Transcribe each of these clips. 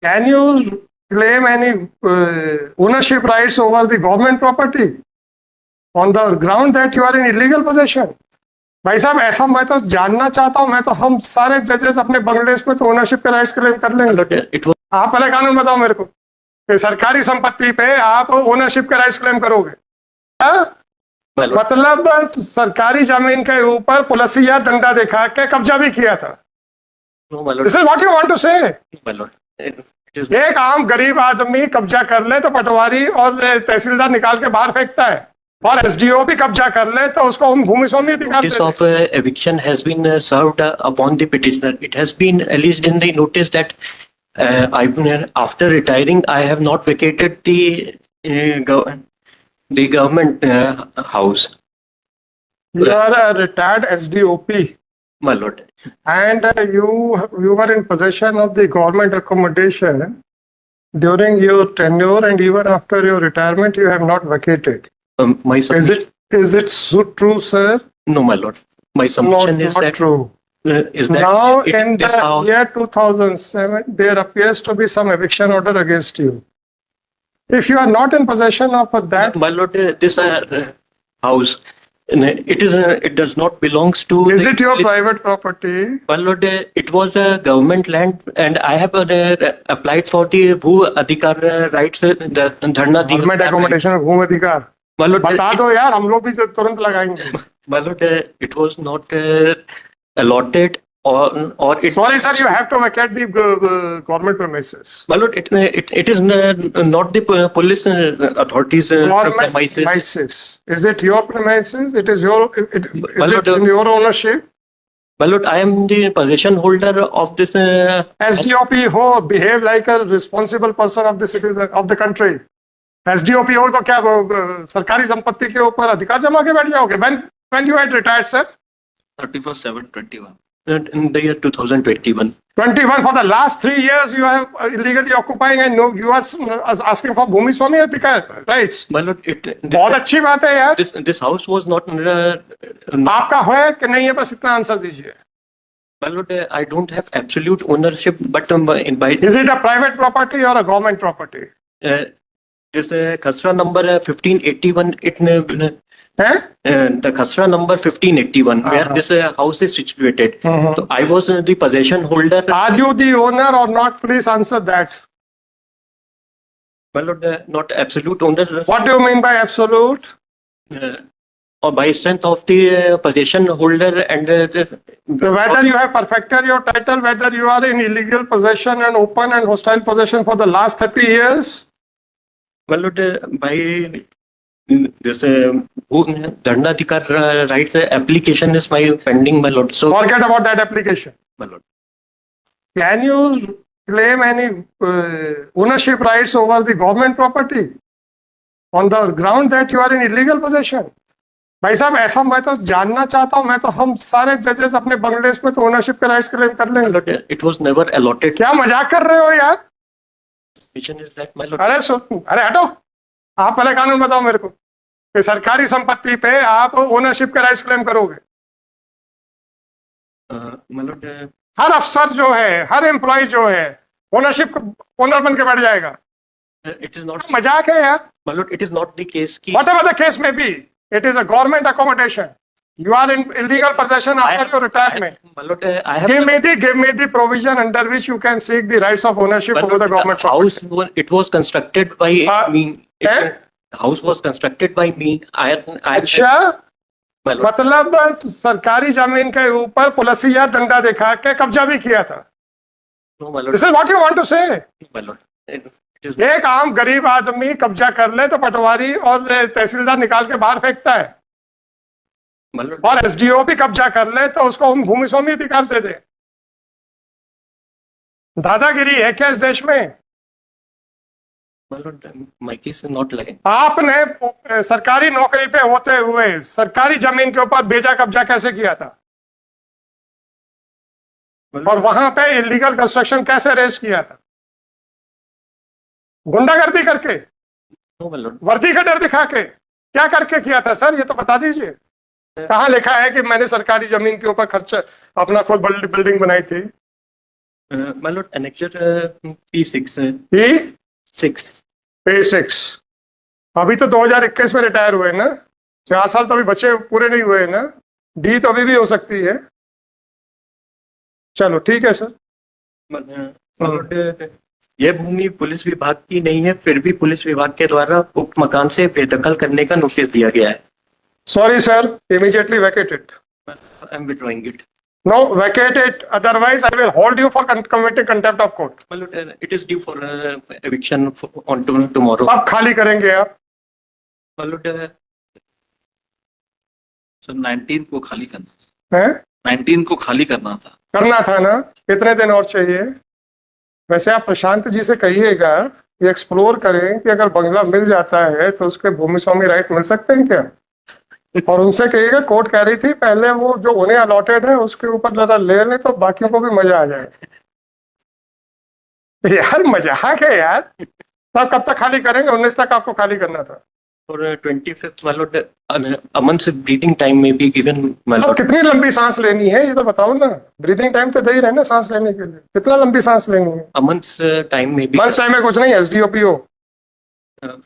Can you claim any ownership rights over the government property on the ground that you are in illegal possession? भाई साहब, ऐसा मैं तो जानना चाहता हूं, मैं तो हम सारे जजेस अपने बंगलेदेश में तो ओनरशिप के राइट्स क्लेम कर लेंगे। आप पहले कानून बताओ मेरे को कि सरकारी संपत्ति पे आप ओनरशिप के राइट्स क्लेम करोगे? मतलब सरकारी जमीन के ऊपर पुलिसिया डंडा दिखा के कब्जा भी किया था। This is what you want to say? एक आम गरीब आदमी कब्जा कर ले तो पटवारी और तहसीलदार निकाल के बाहर फेंकता है, और एसडीओ भी कब्जा कर ले तो उसको हम भूमि स्वामी अधिकार Notice of eviction has been served upon the petitioner. It has been alleged in the notice that after retiring, I have not vacated the government house. You are a retired SDOP. My lord. And you were in possession of the government accommodation during your tenure, and even after your retirement, you have not vacated. Is it so true, sir? No, my lord. My submission is not that true. Is that now in the year 2007, there appears to be some eviction order against you. If you are not in possession of that, my lord, this house, it does not belongs to. Is it your private property? My lord, it was a government land, and I have applied for the Bhu Adhikar rights, the Dharna Government accommodation of Bhu Adhikar. My lord, बता दो यार, हम लोग भी तुरंत लगाएंगे। My lord, it was not allotted or it. Sorry, sir, you have to vacate the government premises. My lord, it is not the police authorities premises. Is it your premises? It is your. Is it in your ownership? My lord, I am the possession holder of this. SDOP ho, behave like a responsible person of the citizen of the country. SDOP हो तो क्या सरकारी संपत्ति के ऊपर अधिकार जमा के बैठ जाओगे? When you had retired, sir? 31/7/21. In the year 2021. 21. For the last 3 years, you have illegally occupying, and no, you are asking for Bhumi Swami Adhikar rights. My lord, बहुत अच्छी बात है यार। This house was not. आपका है कि नहीं है, बस इतना आंसर दीजिए। My lord, I don't have absolute ownership, but by. Is it a private property or a government property? This Khasra number 1581. The Khasra number 1581, where this house is situated. So I was the possession holder. Are you the owner or not? Please answer that. My lord, not absolute owner. What do you mean by absolute? Or by strength of the possession holder, and whether you have perfected your title, whether you are in illegal possession and open and hostile possession for the last 30 years. My lord, by this Dharna Adhikar right application is my pending, my lord. So forget about that application, my lord. Can you claim any ownership rights over the government property on the ground that you are in illegal possession? भाई साहब, ऐसा मैं तो जानना चाहता हूं, मैं तो हम सारे जजेस अपने बंगलेदेश में तो ओनरशिप के राइट्स क्लेम कर लेंगे। It was never allotted. क्या मजाक कर रहे हो यार? Is that, my lord? अरे हटो, आप पहले कानून बताओ मेरे को कि सरकारी संपत्ति पे आप ओनरशिप के राइट्स क्लेम करोगे? My lord, हर अफसर जो है, हर एम्प्लॉय जो है, ओनरशिप ओनर बन के बैठ जाएगा। It is not. मजाक है यार। My lord, it is not the case. Whatever the case may be, it is a government accommodation. You are in illegal possession after your retirement. My lord, I have. Give me the provision under which you can seek the rights of ownership over the government property. House, it was constructed by me. House was constructed by me. अच्छा, मतलब सरकारी जमीन के ऊपर पुलिसिया डंडा दिखा के कब्जा भी किया था। This is what you want to say? My lord. एक आम गरीब आदमी कब्जा कर ले तो पटवारी और तहसीलदार निकाल के बाहर फेंकता है, और एसडीओ भी कब्जा कर ले तो उसको हम भूमि स्वामी अधिकार दे दे। दादागिरी है क्या इस देश में? My case is not like. आपने सरकारी नौकरी पे होते हुए सरकारी जमीन के ऊपर बेजा कब्जा कैसे किया था, और वहां पे इलीगल कंस्ट्रक्शन कैसे रेज किया था? गुंडागर्दी करके, वर्दी का डर दिखा के, क्या करके किया था सर? ये तो बता दीजिए। कहाँ लिखा है कि मैंने सरकारी जमीन के ऊपर खर्च अपना खुद बिल्डिंग बनाई थी? My lord, annexure P6 E 6. P6 अभी तो 2021 में रिटायर हुए ना, 4 साल तो अभी बच्चे पूरे नहीं हुए ना, डी तो अभी भी हो सकती है। चलो ठीक है सर। My lord, यह भूमि पुलिस विभाग की नहीं है, फिर भी पुलिस विभाग के द्वारा उक्त मकान से बेदखल करने का नोटिस दिया गया है। Sorry sir, immediately vacate it. I am withdrawing it. No, vacate it, otherwise I will hold you for committing contempt of court. My lord, it is due for eviction on tomorrow. अब खाली करेंगे आप? My lord, sir 19 को खाली करना, हैं? 19 को खाली करना था। करना था ना, कितने दिन और चाहिए? वैसे आप प्रशांत जी से कहिएगा कि एक्सप्लोर करें कि अगर बंगला मिल जाता है तो उसके भूमि स्वामी राइट मिल सकते हैं क्या, और उनसे कहिएगा कोर्ट कह रही थी पहले वो जो उन्हें अलॉटेड है उसके ऊपर जरा ले ले तो बाकियों को भी मजा आ जाए। यार मजाक है यार। तब कब तक खाली करेंगे? 19 तक आपको खाली करना था। for 25th, my lord, a month's breathing time may be given, my अब lord. कितनी लंबी सांस लेनी है ये तो बताओ ना, ब्रीदिंग टाइम तो दे ही रहे ना सांस लेने के लिए, कितना लंबी सांस लेनी है? A month's time may be बस टाइम में कुछ नहीं, SDOPO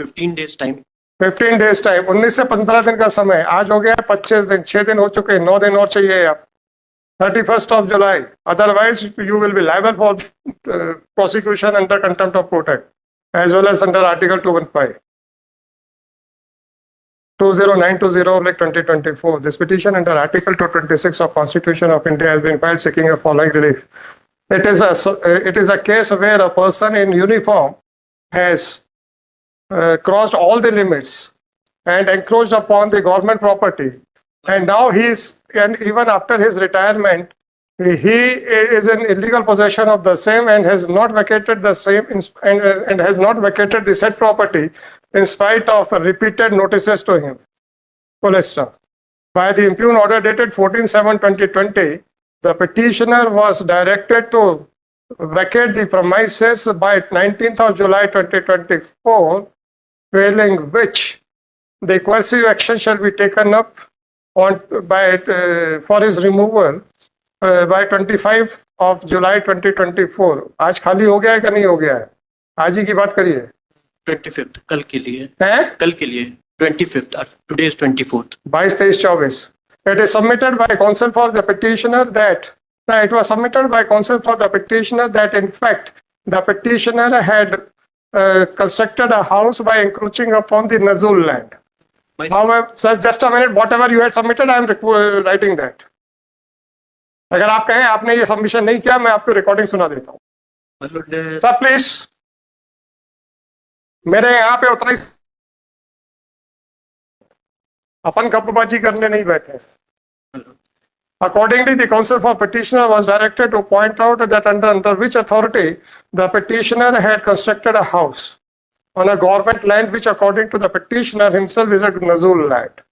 15 days time. 15 days time, 19 से 15 दिन का समय, आज हो गया 25 दिन, 6 दिन हो चुके, 9 दिन और चाहिए आप, 31st of July, otherwise you will be liable for prosecution under contempt of court act as well as under article 215 2024. This petition under article 226 of Constitution of India has been filed seeking the following relief. It is a case where a person in uniform has crossed all the limits and encroached upon the government property, and now and even after his retirement he is in illegal possession of the same and has not vacated the same and has not vacated the said property in spite of repeated notices to him. Full stop. By the impugn order dated 14/7/2020, the petitioner was directed to vacate the premises by 19th of July 2024, failing which the coercive action shall be taken up for his removal by 25 of July 2024. आज खाली हो गया है कि नहीं हो गया है? आज ही की बात करिए। 25th, कल के लिए, हैं? कल के लिए 25th, today is 24th. 22, 23, 24. It is submitted by counsel for the petitioner that it was submitted by counsel for the petitioner that in fact the petitioner had constructed a house by encroaching upon the Nazul land. My- However, sir, just a minute, whatever you had submitted, I am writing that. अगर आप कहें आपने ये submission नहीं किया, मैं आपको recording सुना देता हूँ। My lord, सर प्लीज, मेरे यहाँ पे उतना ही, अपन गप्पबाजी करने नहीं बैठे। Accordingly, the counsel for petitioner was directed to point out that under which authority the petitioner had constructed a house on a government land which according to the petitioner himself is a Nazul land.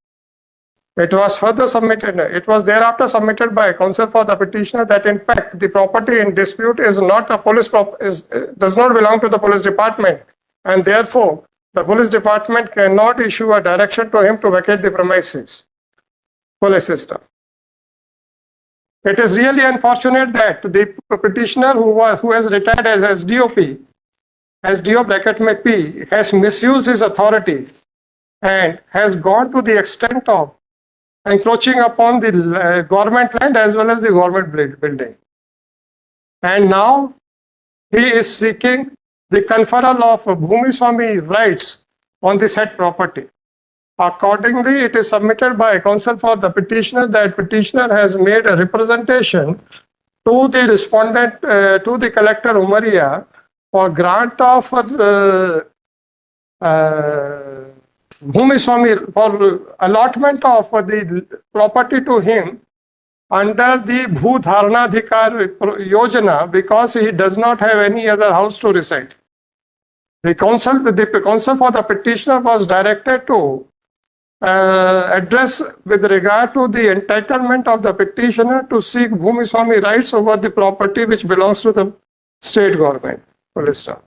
It was further submitted, it was thereafter submitted by counsel for the petitioner that in fact the property in dispute is not a police does not belong to the police department, and therefore the police department cannot issue a direction to him to vacate the premises. Police system. It is really unfortunate that the petitioner who has retired as SDOP, SDO bracket में P, has misused his authority and has gone to the extent of encroaching upon the government land as well as the government building. And now he is seeking the conferral of Bhumi Swami rights on the said property. Accordingly, it is submitted by counsel for the petitioner that petitioner has made a representation to the respondent, to the collector Umaria, for grant of Bhumi Swami, for allotment of the property to him under the Bhudharanadhikar Yojana, because he does not have any other house to reside. The counsel for the petitioner was directed to address with regard to the entitlement of the petitioner to seek Bhumi Swami rights over the property which belongs to the state government. Full stop.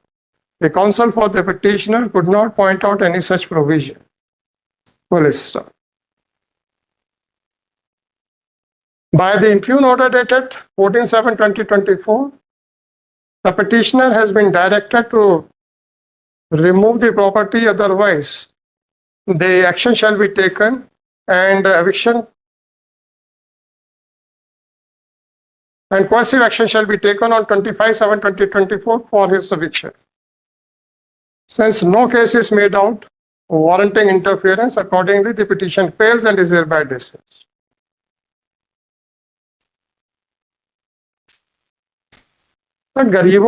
The counsel for the petitioner could not point out any such provision. Full stop. By the impugn order dated 14/7/2024, The petitioner has been directed to remove the property, otherwise the action shall be taken and eviction and coercive action shall be taken on 25/7/2024 for his eviction. Since no case is made out warranting interference, accordingly the petition fails and is hereby dismissed. गरीब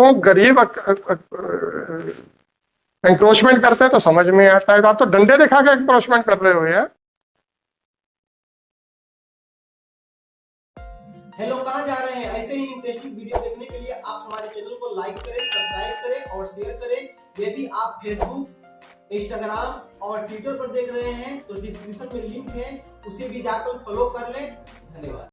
encroachment करते हैं तो समझ में आता है, तो आप तो डंडे दिखा के एंक्रोचमेंट कर रहे हो यार। हेलो, कहाँ जा रहे हैं? ऐसे ही इंटरेस्टिंग वीडियो देखने के लिए आप हमारे चैनल को लाइक करें, सब्सक्राइब करें और शेयर करें। यदि आप फेसबुक, इंस्टाग्राम और ट्विटर पर देख रहे हैं तो डिस्क्रिप्शन में लिंक है, उसे भी जाकर फॉलो कर लें। धन्यवाद।